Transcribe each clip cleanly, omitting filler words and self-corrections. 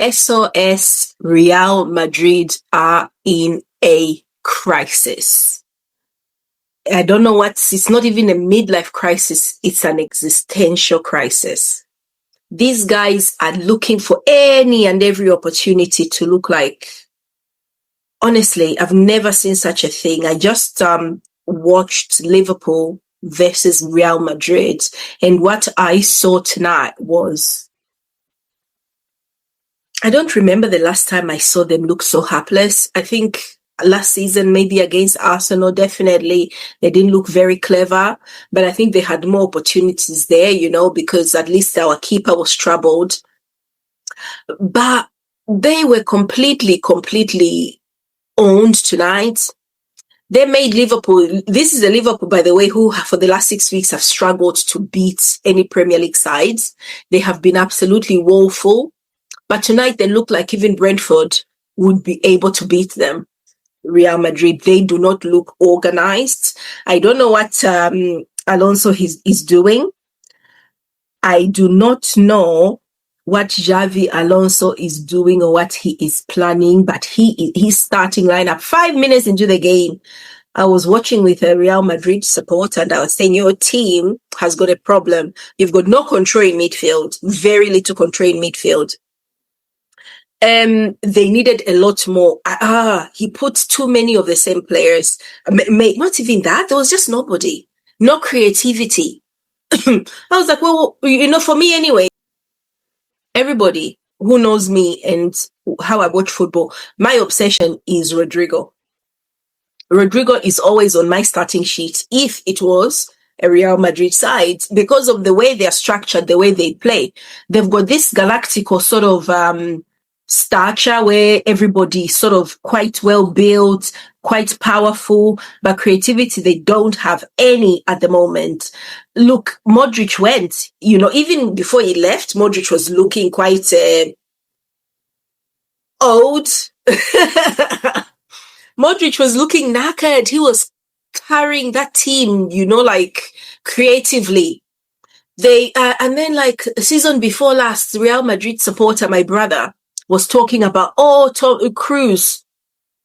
SOS, Real Madrid are in a crisis. I don't know it's not even a midlife crisis, it's an existential crisis. These guys are looking for any and every opportunity to look like, honestly, I've never seen such a thing. I just watched Liverpool versus Real Madrid, and what I saw tonight was, I don't remember the last time I saw them look so helpless. I think last season, maybe against Arsenal, definitely they didn't look very clever, but I think they had more opportunities there, because at least our keeper was troubled. But they were completely owned tonight. They made Liverpool, this is a Liverpool, by the way, who for the last 6 weeks have struggled to beat any Premier League sides. They have been absolutely woeful. But tonight they look like even Brentford would be able to beat them. Real Madrid, they do not look organized. I don't know what Alonso is doing. I do not know what Xavi Alonso is doing or what he is planning, but he's starting lineup 5 minutes into the game. I was watching with a Real Madrid supporter and I was saying, your team has got a problem. You've got no control in midfield, very little control in midfield. They needed a lot more. He put too many of the same players. Not even that. There was just nobody. No creativity. I was like, well, for me anyway, everybody who knows me and how I watch football, my obsession is Rodrigo. Rodrigo is always on my starting sheet if it was a Real Madrid side, because of the way they are structured, the way they play. They've got this galactical sort of stature where everybody sort of quite well built, quite powerful, but creativity they don't have any at the moment. Look, Modric went, even before he left, Modric was looking quite old. Modric was looking knackered. He was carrying that team, like creatively. They and then like season before last, Real Madrid supporter, my brother, was talking about, Cruz.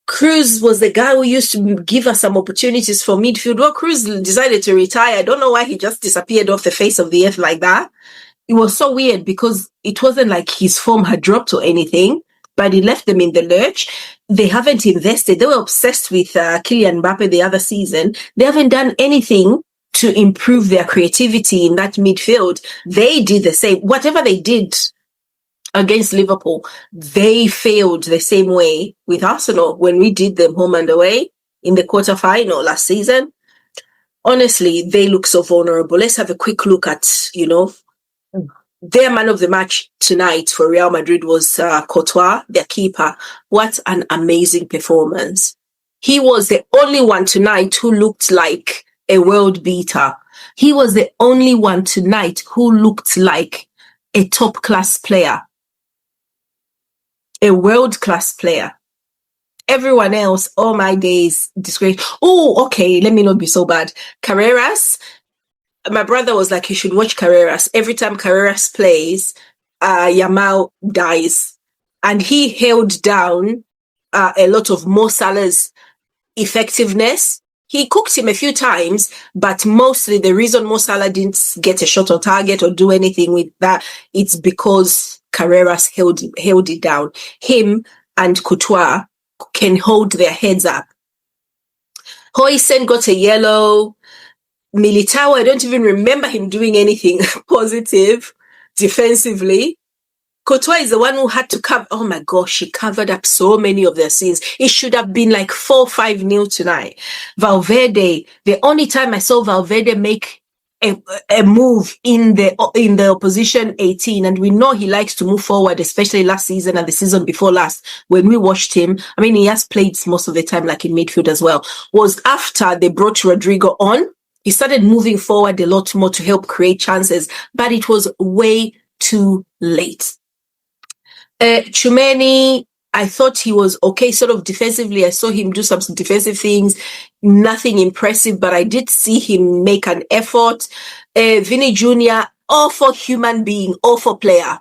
Cruz was the guy who used to give us some opportunities for midfield. Well, Cruz decided to retire. I don't know why he just disappeared off the face of the earth like that. It was so weird because it wasn't like his form had dropped or anything, but he left them in the lurch. They haven't invested. They were obsessed with Kylian Mbappe the other season. They haven't done anything to improve their creativity in that midfield. They did the same. Whatever they did against Liverpool, they failed the same way with Arsenal when we did them home and away in the quarterfinal last season. Honestly, they look so vulnerable. Let's have a quick look at, their man of the match tonight for Real Madrid was Courtois, their keeper. What an amazing performance. He was the only one tonight who looked like a world beater. He was the only one tonight who looked like a top-class player. A world-class player. Everyone else, oh my days, disgrace. Oh, okay, let me not be so bad. Carreras, my brother was like, you should watch Carreras. Every time Carreras plays, Yamal dies. And he held down a lot of Mo Salah's effectiveness. He cooked him a few times, but mostly the reason Mo Salah didn't get a shot on target or do anything with that, it's because Carreras held it down. Him and Courtois can hold their heads up. Højsund got a yellow. Militao, I don't even remember him doing anything positive defensively. Courtois is the one who had to cover. Oh my gosh, he covered up so many of their sins. It should have been like 4-5-0 tonight. Valverde, the only time I saw Valverde make a move in the opposition 18, and we know he likes to move forward, especially last season and the season before last when we watched him. I mean, he has played most of the time like in midfield as well. Was after they brought Rodrigo on. He started moving forward a lot more to help create chances, but it was way too late. Tchouameni, I thought he was okay, sort of defensively. I saw him do some defensive things, nothing impressive, but I did see him make an effort. Vinny Jr., awful human being, awful player.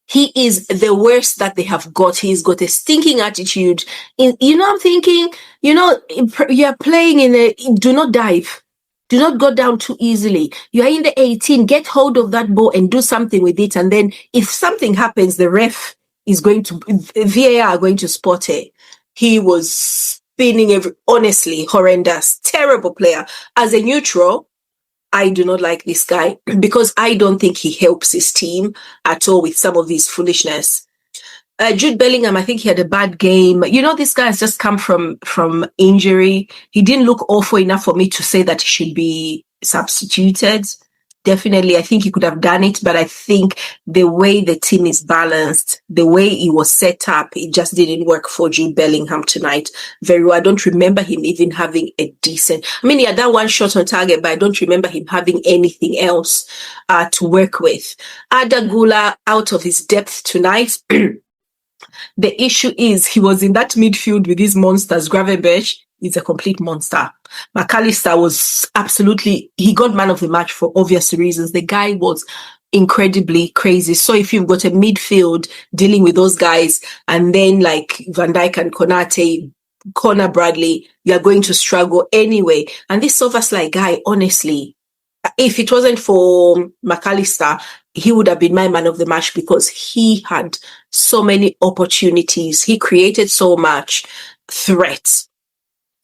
He is the worst that they have got. He's got a stinking attitude. I'm thinking, you're playing do not dive. Do not go down too easily. You are in the 18. Get hold of that ball and do something with it. And then if something happens, the VAR are going to spot it. He was spinning honestly, horrendous, terrible player. As a neutral, I do not like this guy because I don't think he helps his team at all with some of his foolishness. Jude Bellingham, I think he had a bad game. This guy has just come from injury. He didn't look awful enough for me to say that he should be substituted. Definitely, I think he could have done it, but I think the way the team is balanced, the way he was set up, it just didn't work for Jude Bellingham tonight very well. I don't remember him even having he had that one shot on target, but I don't remember him having anything else to work with. Adagula out of his depth tonight. The issue is he was in that midfield with these monsters. Gravenberch is a complete monster. Mac Allister was he got man of the match for obvious reasons. The guy was incredibly crazy. So if you've got a midfield dealing with those guys and then like Van Dijk and Konate, Conor Bradley, you're going to struggle anyway. And this Szoboszlai guy, honestly, if it wasn't for Mac Allister, he would have been my man of the match because he had so many opportunities. He created so much threat.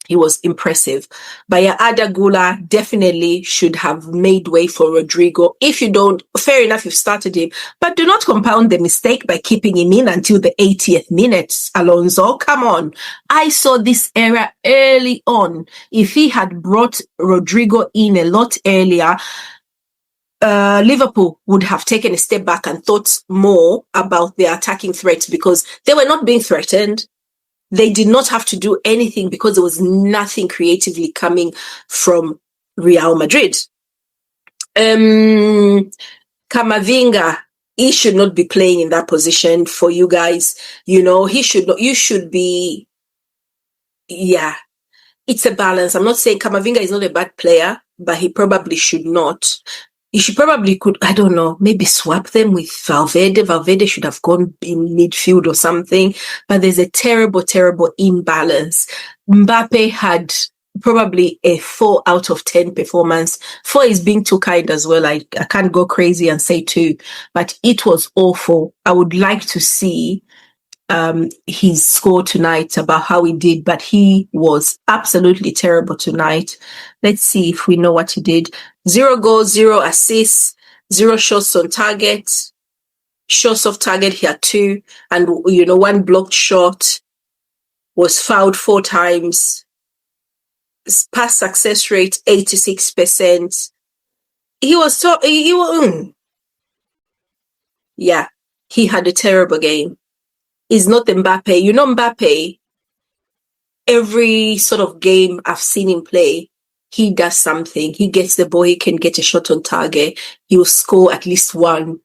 He was impressive. But yeah, Adagula definitely should have made way for Rodrigo. If you don't, fair enough, you've started him. But do not compound the mistake by keeping him in until the 80th minute, Alonso. Come on. I saw this error early on. If he had brought Rodrigo in a lot earlier, Liverpool would have taken a step back and thought more about their attacking threats because they were not being threatened. They did not have to do anything because there was nothing creatively coming from Real Madrid. Camavinga, he should not be playing in that position for you guys. He should not. You should be. Yeah, it's a balance. I'm not saying Camavinga is not a bad player, but he probably should not. Could, I don't know, maybe swap them with Valverde. Valverde should have gone in midfield or something. But there's a terrible, terrible imbalance. Mbappe had probably a 4 out of 10 performance. 4 is being too kind as well. I can't go crazy and say 2. But it was awful. I would like to see his score tonight about how he did, but he was absolutely terrible tonight. Let's see if we know what he did. 0 goals, 0 assists, 0 shots on target. Shots off target, he had 2, and 1 blocked shot. Was fouled 4 times. Pass success rate 86%. Yeah, he had a terrible game. Is not Mbappe. Mbappe, every sort of game I've seen him play, he does something. He gets the ball, he can get a shot on target. He will score at least 1.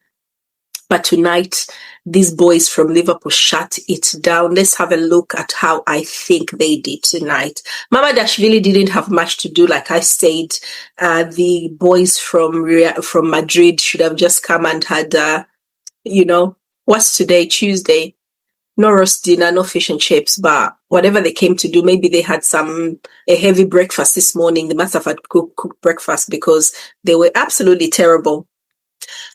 But tonight, these boys from Liverpool shut it down. Let's have a look at how I think they did tonight. Mamardashvili didn't have much to do, like I said. The boys from Madrid should have just come and had, what's today? Tuesday. No roast dinner, no fish and chips, but whatever they came to do, maybe they had a heavy breakfast this morning. They must have had cooked breakfast because they were absolutely terrible.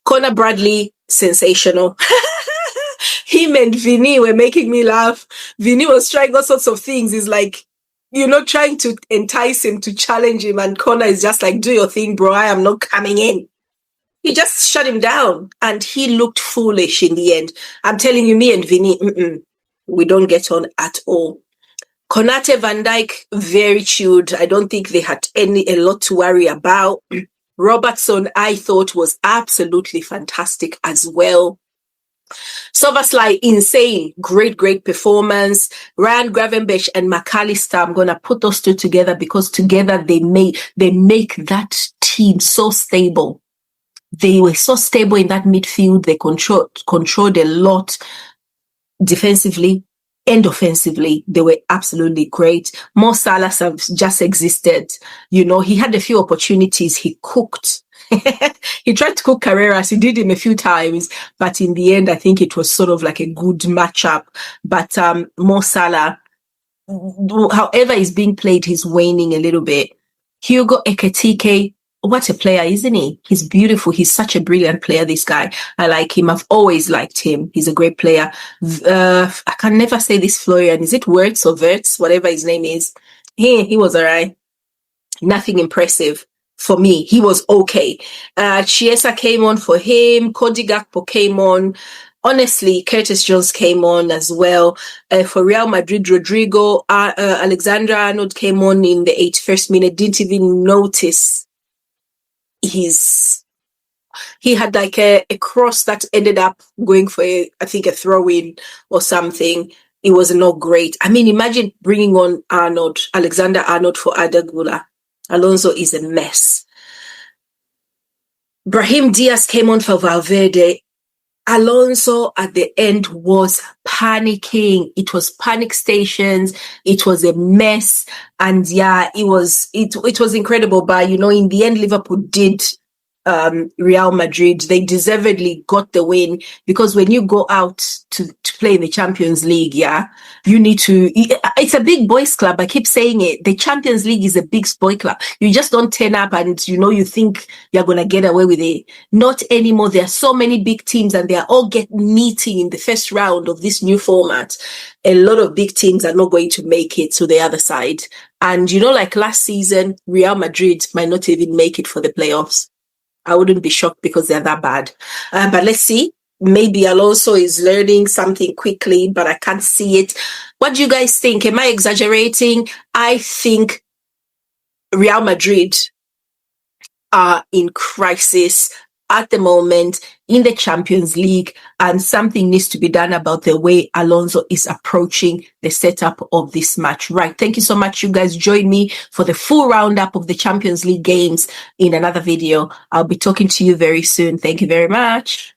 Conor Bradley, sensational. Him and Vinny were making me laugh. Vinny was trying all sorts of things. He's like, trying to entice him, to challenge him. And Conor is just like, do your thing, bro. I am not coming in. He just shut him down and he looked foolish in the end. I'm telling you, me and Vinny, we don't get on at all. Konate, Van Dijk, very chilled. I don't think they had a lot to worry about. Robertson, I thought, was absolutely fantastic as well. Szoboszlai, insane. Great performance. Ryan Gravenberch and Mac Allister, I'm going to put those two together because together they make that team so stable. They were so stable in that midfield. They controlled a lot defensively and offensively. They were absolutely great. Mo Salah just existed. He had a few opportunities. He cooked. He tried to cook Carreras. He did him a few times, but in the end, I think it was sort of like a good matchup. But Mo Salah, however he's being played, he's waning a little bit. Hugo Ekitike, what a player, isn't he? He's beautiful. He's such a brilliant player, this guy. I like him. I've always liked him. He's a great player. I can never say this, Florian. Is it Wirtz or Wirtz? Whatever his name is. He was all right. Nothing impressive for me. He was okay. Chiesa came on for him. Cody Gakpo came on. Honestly, Curtis Jones came on as well. For Real Madrid, Rodrigo, Alexander-Arnold came on in the 81st minute. Didn't even notice he had like a cross that ended up going for I think a throw-in or something. It was not great. I mean, imagine bringing on Alexander-Arnold for Adagula. Alonso is a mess. Brahim Diaz came on for Valverde. Alonso at the end was panicking. It was panic stations. It was a mess. And yeah, it was incredible. But you know, in the end, Liverpool did Real Madrid. They deservedly got the win, because when you go out to play in the Champions League, yeah, you need to, it's a big boys club. I keep saying it. The Champions League is a big boy club. You just don't turn up and, you know, you think you're going to get away with it. Not anymore. There are so many big teams and they are all meeting in the first round of this new format. A lot of big teams are not going to make it to the other side. And, you know, like last season, Real Madrid might not even make it for the playoffs. I wouldn't be shocked because they're that bad. But let's see. Maybe Alonso is learning something quickly, but I can't see it. What do you guys think? Am I exaggerating? I think Real Madrid are in crisis at the moment in the Champions League, and something needs to be done about the way Alonso is approaching the setup of this match. Right. Thank you so much. You guys join me for the full roundup of the Champions League games in another video. I'll be talking to you very soon. Thank you very much.